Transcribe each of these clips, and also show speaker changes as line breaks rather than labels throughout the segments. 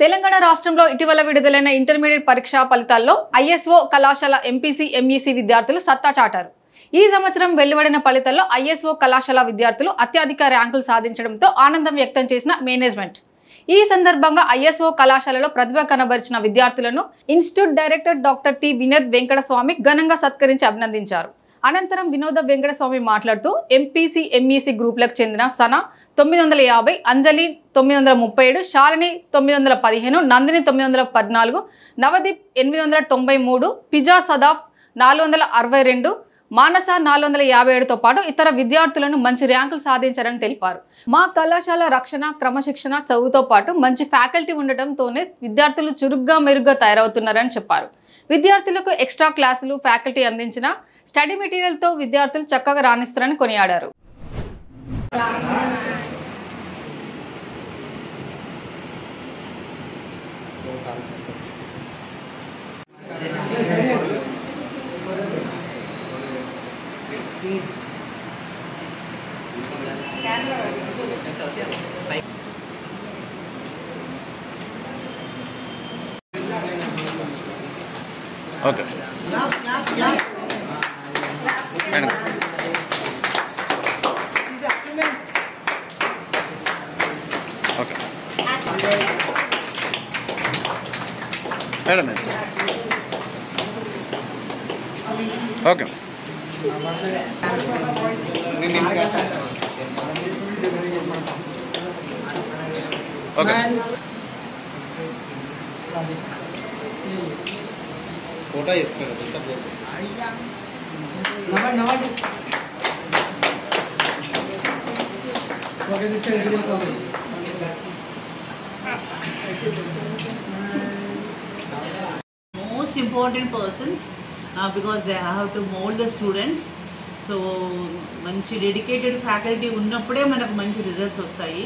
తెలంగాణ రాష్ట్రంలో ఇటీవల విడుదలైన ఇంటర్మీడియట్ పరీక్షా ఫలితాల్లో ఐఎస్ఓ కళాశాల ఎంపీసీ ఎంఈసీ విద్యార్థులు సత్తా చాటారు. ఈ సంవత్సరం వెలువడిన ఫలితాల్లో ఐఎస్ఓ కళాశాల విద్యార్థులు అత్యధిక ర్యాంకులు సాధించడంతో ఆనందం వ్యక్తం చేసిన మేనేజ్మెంట్. ఈ సందర్భంగా ఐఎస్ఓ కళాశాలలో ప్రతిభ కనబరిచిన విద్యార్థులను institute director doctor T Vinod Venkataswamy ఘనంగా సత్కరించి అభినందించారు. అనంతరం వినోద వెంకటస్వామి మాట్లాడుతూ ఎంపీసీ ఎంఈసీ గ్రూపులకు చెందిన సనా 950, అంజలి 937, శాలిని 915, నందిని 914, నవదీప్ 893, పిజా సదాఫ్ 462, మానస 457తో పాటు ఇతర విద్యార్థులను మంచి ర్యాంకులు సాధించారని తెలిపారు. మా కళాశాల రక్షణ, క్రమశిక్షణ, చదువుతో పాటు మంచి ఫ్యాకల్టీ ఉండటంతోనే విద్యార్థులు చురుగ్గా మెరుగ్గా తయారవుతున్నారని చెప్పారు. విద్యార్థులకు ఎక్స్ట్రా క్లాసులు, ఫ్యాకల్టీ అందించిన స్టడీ మెటీరియల్తో విద్యార్థులు చక్కగా రాణిస్తారని కొనియాడారు.
Okay. Okay. Madam. Okay. Okay. Photo is good.
Most important persons because they have to mold the students. So manchi dedicated faculty ఉన్నప్పుడే మనకు మంచి రిజల్ట్స్ వస్తాయి.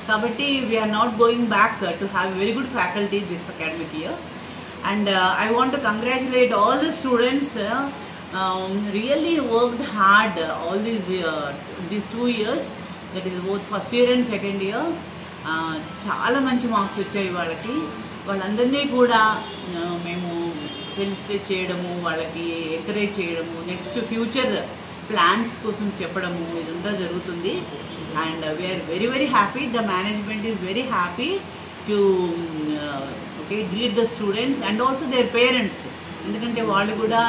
కాబట్టి we are not going back to have very good faculty this academic year. And I want to congratulate all the students. Really worked hard all these 2 years, that is both first year and second year. చాలా మంచి marks వచ్చాయి వాళ్ళకి. వాళ్ళందరినీ కూడా మేము felicitate చేయడము, వాళ్ళకి encourage చేయడము, నెక్స్ట్ ఫ్యూచర్ ప్లాన్స్ కోసం చెప్పడము ఇదంతా జరుగుతుంది. And we are very very happy, the management is very happy to greet the students and also their parents. ఎందుకంటే వాళ్ళు కూడా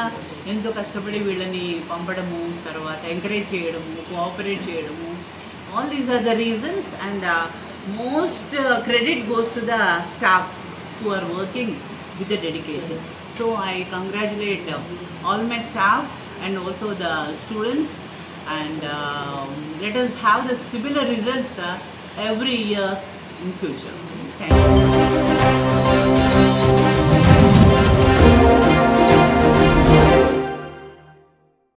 ఎంతో కష్టపడి వీళ్ళని పంపడము, తర్వాత ఎంకరేజ్ చేయడము, కోఆపరేట్ చేయడము, all these are the reasons. And most credit goes to the staff who are working with the dedication. So I congratulate all my staff and also the students, and let us have the similar results every year in future. Thank you.